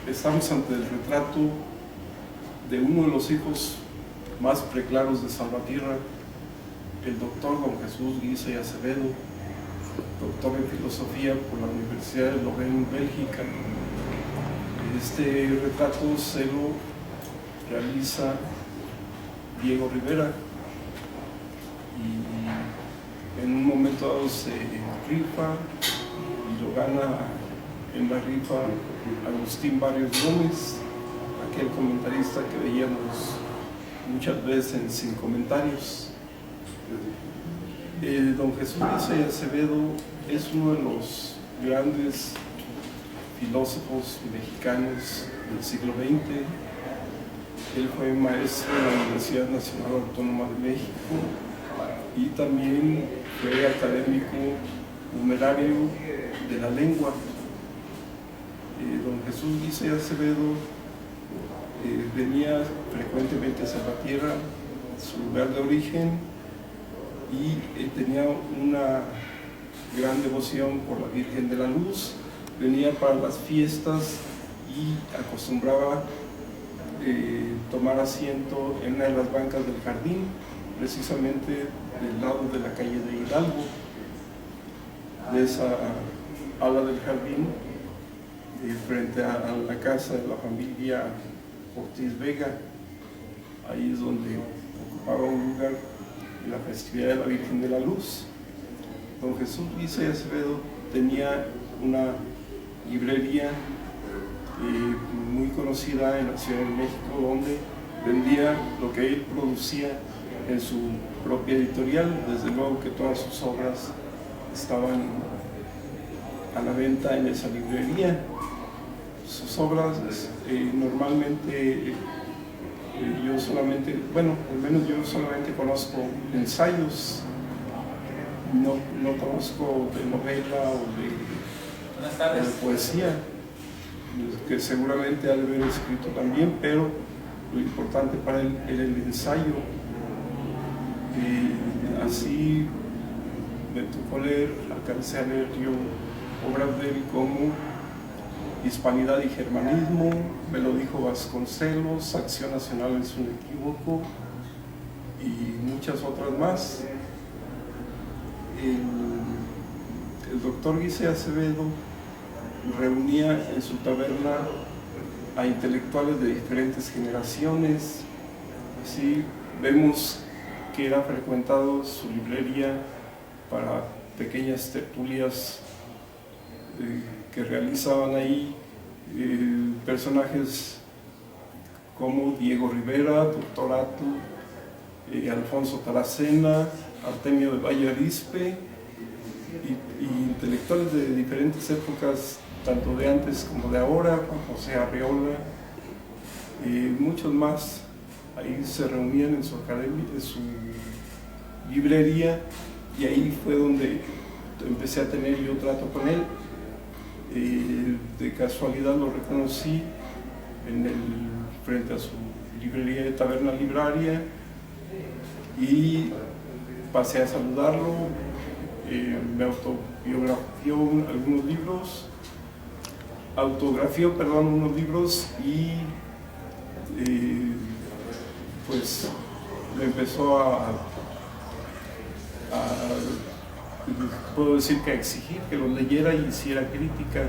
Estamos ante el retrato de uno de los hijos más preclaros de Salvatierra, el doctor don Jesús Guisa y Acevedo, doctor en filosofía por la Universidad de Leuven, Bélgica. Este retrato se lo realiza Diego Rivera y en un momento dado se rifa y lo gana en la rifa Agustín Barrios Gómez, aquel comentarista que veíamos muchas veces en Sin Comentarios. Don Jesús Guisa y Acevedo es uno de los grandes filósofos mexicanos del siglo XX. Él fue maestro en la Universidad Nacional Autónoma de México y también fue académico numerario de la lengua. Don Jesús Guisa y Acevedo venía frecuentemente a Salvatierra, su lugar de origen, y tenía una gran devoción por la Virgen de la Luz. Venía para las fiestas y acostumbraba tomar asiento en una de las bancas del jardín, precisamente del lado de la calle de Hidalgo. De esa ala del jardín, frente a la casa de la familia Ortiz Vega, ahí es donde ocupaba un lugar en la festividad de la Virgen de la Luz. Don Jesús Guisa y Acevedo tenía una librería muy conocida en la Ciudad de México, donde vendía lo que él producía en su propia editorial. Desde luego que todas sus obras estaban a la venta en esa librería. Sus obras normalmente yo solamente, bueno, al menos yo solamente conozco ensayos, no conozco de novela o de poesía, que seguramente ha de haber escrito también, pero lo importante para él era el ensayo. Así me tocó leer, alcancé a leer yo obras de él como Hispanidad y Germanismo, Me lo dijo Vasconcelos, Acción Nacional es un equívoco y muchas otras más. El doctor Guisa y Acevedo reunía en su taberna a intelectuales de diferentes generaciones. Así vemos que era frecuentado su librería para pequeñas tertulias que realizaban ahí personajes como Diego Rivera, Doctor Atl, Alfonso Taracena, Artemio de Valle Arizpe y intelectuales de diferentes épocas, tanto de antes como de ahora, Juan José Arreola y muchos más. Ahí se reunían en su academia, en su librería, y ahí fue donde empecé a tener yo trato con él. De casualidad lo reconocí frente a su librería de Taberna Libraria y pasé a saludarlo. Me autografió unos libros y pues me empezó puedo decir que a exigir que los leyera y hiciera crítica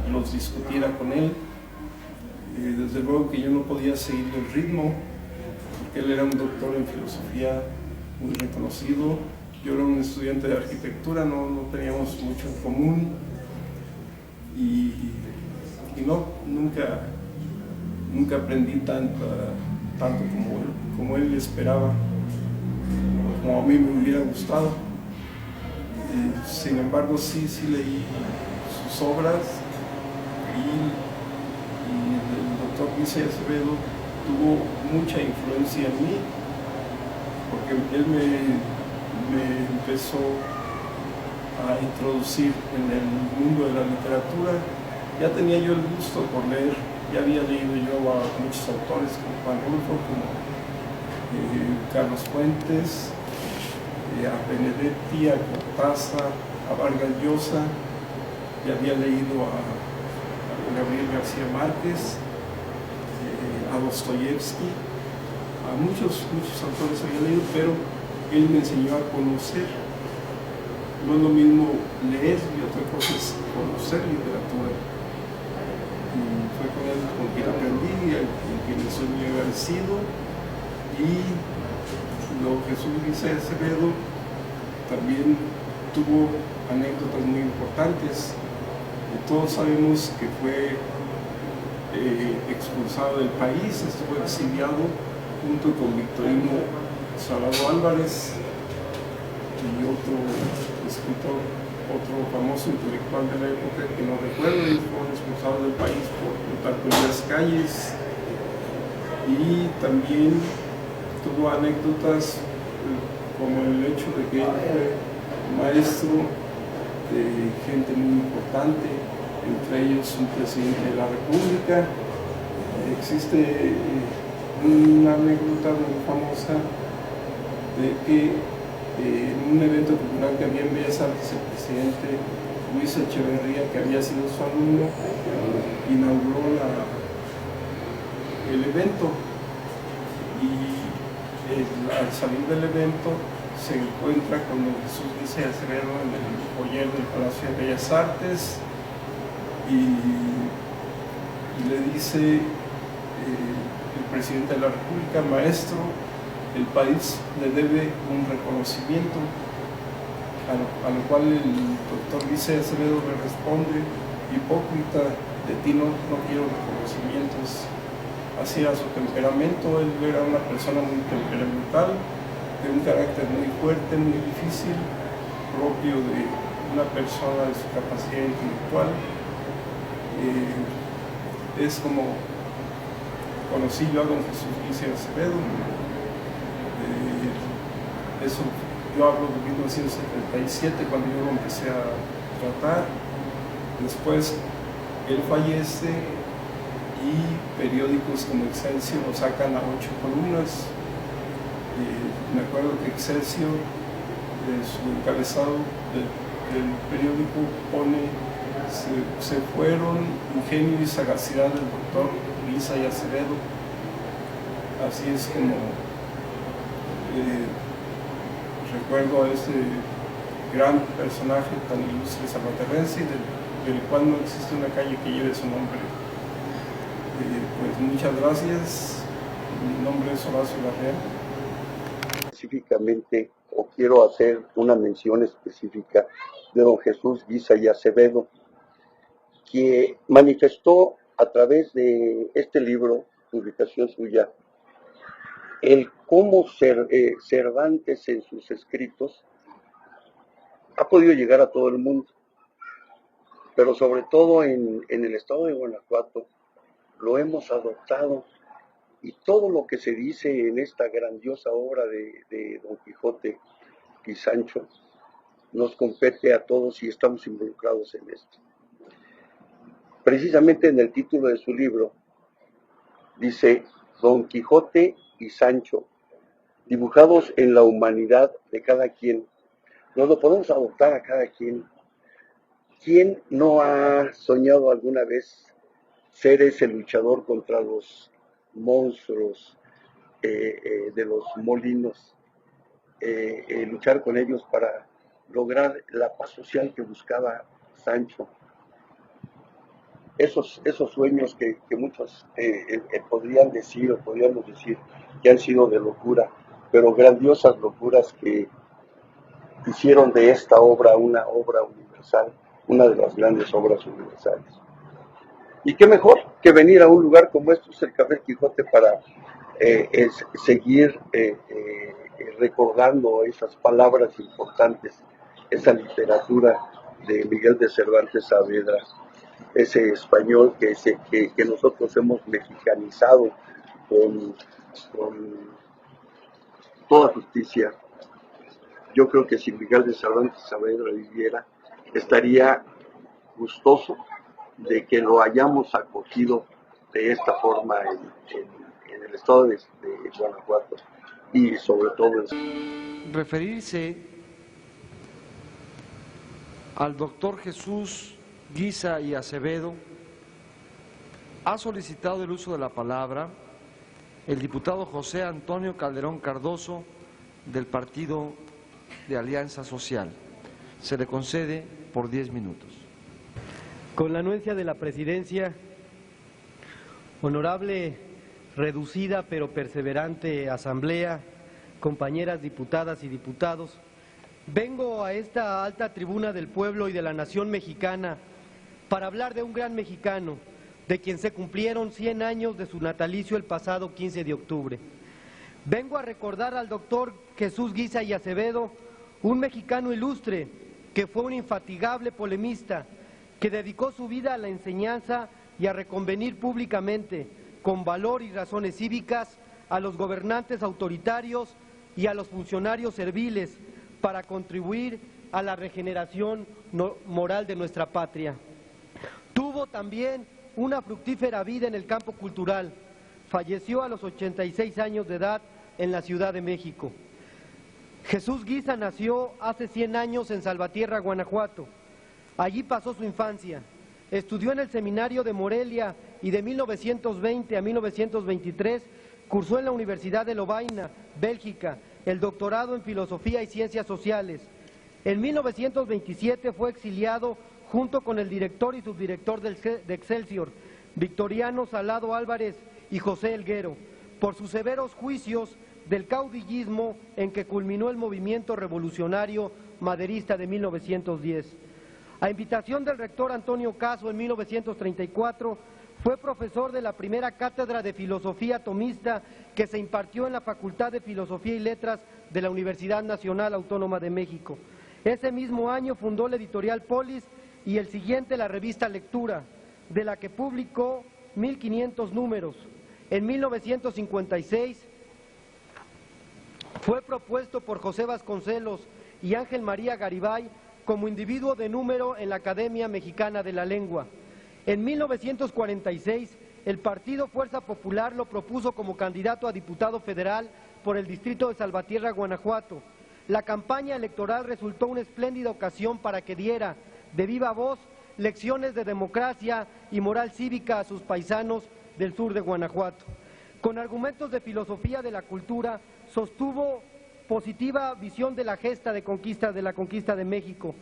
y los discutiera con él. Desde luego que yo no podía seguir el ritmo, porque él era un doctor en filosofía muy reconocido, yo era un estudiante de arquitectura, no teníamos mucho en común y nunca aprendí tanto como él esperaba, como a mí me hubiera gustado. Sin embargo, sí leí sus obras y el doctor Guisa y Acevedo tuvo mucha influencia en mí, porque él me empezó a introducir en el mundo de la literatura. Ya tenía yo el gusto por leer, ya había leído yo a muchos autores como Juan Rulfo, como Carlos Fuentes, a Benedetti, a Cortázar, a Vargas Llosa, ya había leído a Gabriel García Márquez, a Dostoyevsky, a muchos autores había leído, pero él me enseñó a conocer. No es lo mismo leer y otra cosa es conocer literatura. Y fue con él con quien aprendí, con quien soy muy agradecido. Y Jesús Guisa y Acevedo también tuvo anécdotas muy importantes. Todos sabemos que fue expulsado del país, estuvo exiliado junto con Victorino Salado Álvarez y otro escritor, otro famoso intelectual de la época que no recuerdo, y fueron expulsados del país por lutar por las calles. Y también tuvo anécdotas como el hecho de que él fue maestro de gente muy importante, entre ellos un presidente de la República. Existe una anécdota muy famosa de que en un evento cultural que había en Bellas Artes, el presidente Luis Echeverría, que había sido su alumno, inauguró el evento, y al salir del evento se encuentra con don Jesús Guisa y Acevedo en el foyer del Palacio de Bellas Artes y le dice el presidente de la República: maestro, el país le debe un reconocimiento, a lo cual el doctor Guisa y Acevedo le responde: hipócrita, de ti no quiero reconocimientos. Así era su temperamento, él era una persona muy temperamental, de un carácter muy fuerte, muy difícil, propio de una persona de su capacidad intelectual. Es como conocí yo a don Jesús Guisa y Acevedo. Eso, yo hablo de 1977, cuando yo lo empecé a tratar. Después él fallece y periódicos como Excelsior lo sacan a 8 columnas. Me acuerdo que Excelsior, su encabezado del periódico pone: se fueron ingenio y sagacidad del doctor Guisa y Acevedo. Así es como recuerdo a este gran personaje tan ilustre salvaterrense, del cual no existe una calle que lleve su nombre. Pues muchas gracias. Mi nombre es Horacio Larrea. Específicamente, o quiero hacer una mención específica de don Jesús Guisa y Acevedo, que manifestó a través de este libro, publicación suya, el cómo Cervantes en sus escritos ha podido llegar a todo el mundo, pero sobre todo en el estado de Guanajuato lo hemos adoptado, y todo lo que se dice en esta grandiosa obra de Don Quijote y Sancho nos compete a todos y estamos involucrados en esto. Precisamente en el título de su libro dice: Don Quijote y Sancho, dibujados en la humanidad de cada quien. Nos lo podemos adoptar a cada quien. ¿Quién no ha soñado alguna vez ser ese luchador contra los monstruos de los molinos, luchar con ellos para lograr la paz social que buscaba Sancho? Esos sueños que muchos podríamos decir que han sido de locura, pero grandiosas locuras que hicieron de esta obra una obra universal, una de las grandes obras universales. Y qué mejor que venir a un lugar como este, el Café Quijote, para seguir recordando esas palabras importantes, esa literatura de Miguel de Cervantes Saavedra, ese español que nosotros hemos mexicanizado con toda justicia. Yo creo que si Miguel de Cervantes Saavedra viviera, estaría gustoso de que lo hayamos acogido de esta forma en el estado de Guanajuato, y sobre todo referirse al doctor Jesús Guisa y Acevedo Ha solicitado el uso de la palabra el diputado José Antonio Calderón Cardoso, del Partido de Alianza Social. Se le concede por 10 minutos. Con la anuencia de la Presidencia, honorable, reducida pero perseverante Asamblea, compañeras diputadas y diputados, vengo a esta alta tribuna del pueblo y de la nación mexicana para hablar de un gran mexicano, de quien se cumplieron 100 años de su natalicio el pasado 15 de octubre. Vengo a recordar al doctor Jesús Guiza y Acevedo, un mexicano ilustre que fue un infatigable polemista, que dedicó su vida a la enseñanza y a reconvenir públicamente, con valor y razones cívicas, a los gobernantes autoritarios y a los funcionarios serviles para contribuir a la regeneración moral de nuestra patria. Tuvo también una fructífera vida en el campo cultural. Falleció a los 86 años de edad en la Ciudad de México. Jesús Guiza nació hace 100 años en Salvatierra, Guanajuato. Allí pasó su infancia. Estudió en el Seminario de Morelia y de 1920 a 1923 cursó en la Universidad de Lovaina, Bélgica, el doctorado en Filosofía y Ciencias Sociales. En 1927 fue exiliado junto con el director y subdirector de Excelsior, Victoriano Salado Álvarez y José Elguero, por sus severos juicios del caudillismo en que culminó el movimiento revolucionario maderista de 1910. A invitación del rector Antonio Caso en 1934, fue profesor de la primera cátedra de filosofía tomista que se impartió en la Facultad de Filosofía y Letras de la Universidad Nacional Autónoma de México. Ese mismo año fundó la editorial Polis y el siguiente la revista Lectura, de la que publicó 1500 números. En 1956 fue propuesto por José Vasconcelos y Ángel María Garibay como individuo de número en la Academia Mexicana de la Lengua. En 1946, el Partido Fuerza Popular lo propuso como candidato a diputado federal por el distrito de Salvatierra, Guanajuato. La campaña electoral resultó una espléndida ocasión para que diera, de viva voz, lecciones de democracia y moral cívica a sus paisanos del sur de Guanajuato. Con argumentos de filosofía de la cultura, sostuvo positiva visión de la gesta de la conquista de México.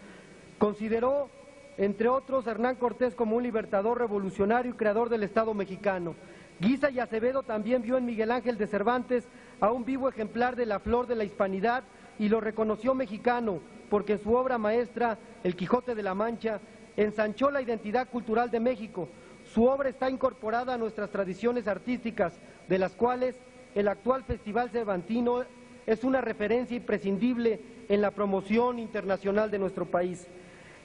Consideró, entre otros, a Hernán Cortés como un libertador revolucionario y creador del Estado mexicano. Guiza y Acevedo también vio en Miguel Ángel de Cervantes a un vivo ejemplar de la flor de la hispanidad y lo reconoció mexicano, porque en su obra maestra, El Quijote de la Mancha, ensanchó la identidad cultural de México. Su obra está incorporada a nuestras tradiciones artísticas, de las cuales el actual Festival Cervantino es una referencia imprescindible en la promoción internacional de nuestro país.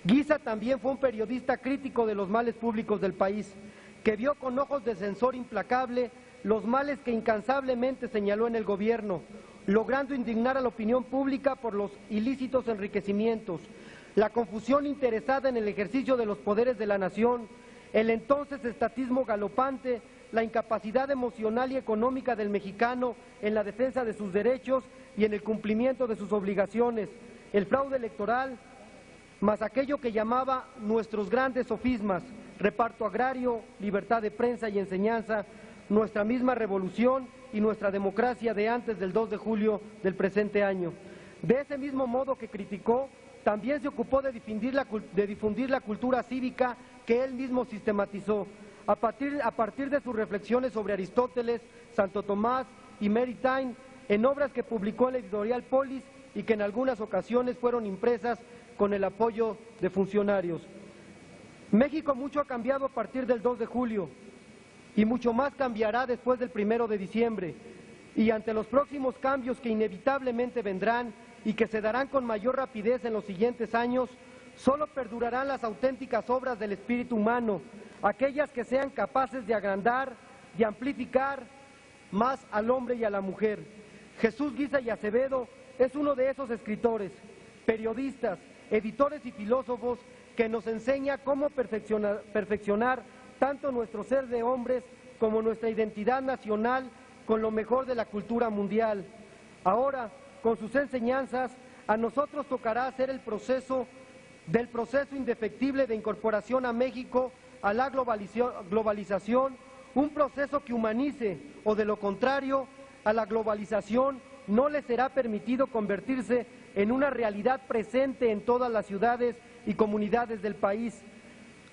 Guiza también fue un periodista crítico de los males públicos del país, que vio con ojos de censor implacable los males que incansablemente señaló en el gobierno, logrando indignar a la opinión pública por los ilícitos enriquecimientos, la confusión interesada en el ejercicio de los poderes de la nación, el entonces estatismo galopante, la incapacidad emocional y económica del mexicano en la defensa de sus derechos y en el cumplimiento de sus obligaciones, el fraude electoral, más aquello que llamaba nuestros grandes sofismas, reparto agrario, libertad de prensa y enseñanza, nuestra misma revolución y nuestra democracia de antes del 2 de julio del presente año. De ese mismo modo que criticó, también se ocupó de difundir la cultura cívica que él mismo sistematizó, a partir de sus reflexiones sobre Aristóteles, Santo Tomás y Mary Taine, en obras que publicó en la editorial Polis y que en algunas ocasiones fueron impresas con el apoyo de funcionarios. México mucho ha cambiado a partir del 2 de julio y mucho más cambiará después del 1 de diciembre. Y ante los próximos cambios que inevitablemente vendrán y que se darán con mayor rapidez en los siguientes años, solo perdurarán las auténticas obras del espíritu humano, aquellas que sean capaces de agrandar, de amplificar más al hombre y a la mujer. Jesús Guiza y Acevedo es uno de esos escritores, periodistas, editores y filósofos que nos enseña cómo perfeccionar tanto nuestro ser de hombres como nuestra identidad nacional con lo mejor de la cultura mundial. Ahora, con sus enseñanzas, a nosotros tocará hacer el proceso indefectible de incorporación a México a la globalización un proceso que humanice, o de lo contrario, a la globalización no le será permitido convertirse en una realidad presente en todas las ciudades y comunidades del país.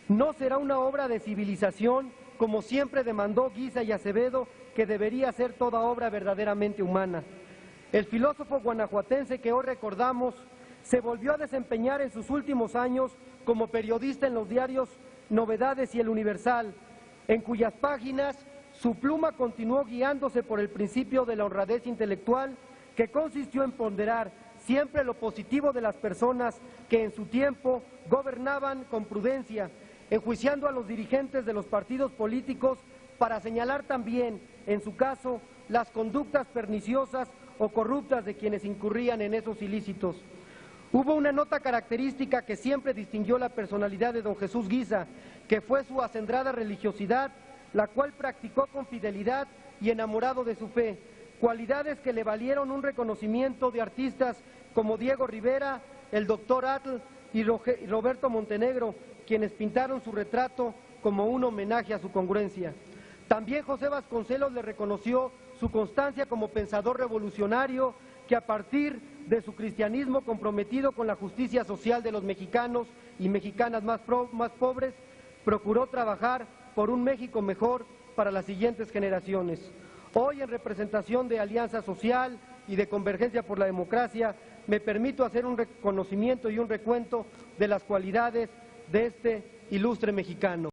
No será una obra de civilización, como siempre demandó Guisa y Acevedo, que debería ser toda obra verdaderamente humana. El filósofo guanajuatense que hoy recordamos se volvió a desempeñar en sus últimos años como periodista en los diarios Novedades y El Universal, en cuyas páginas su pluma continuó guiándose por el principio de la honradez intelectual, que consistió en ponderar siempre lo positivo de las personas que en su tiempo gobernaban con prudencia, enjuiciando a los dirigentes de los partidos políticos para señalar también, en su caso, las conductas perniciosas o corruptas de quienes incurrían en esos ilícitos. Hubo una nota característica que siempre distinguió la personalidad de don Jesús Guisa, que fue su acendrada religiosidad, la cual practicó con fidelidad y enamorado de su fe, cualidades que le valieron un reconocimiento de artistas como Diego Rivera, el doctor Atl y Roberto Montenegro, quienes pintaron su retrato como un homenaje a su congruencia. También José Vasconcelos le reconoció su constancia como pensador revolucionario, que a partir de su cristianismo comprometido con la justicia social de los mexicanos y mexicanas más pobres, procuró trabajar por un México mejor para las siguientes generaciones. Hoy, en representación de Alianza Social y de Convergencia por la Democracia, me permito hacer un reconocimiento y un recuento de las cualidades de este ilustre mexicano.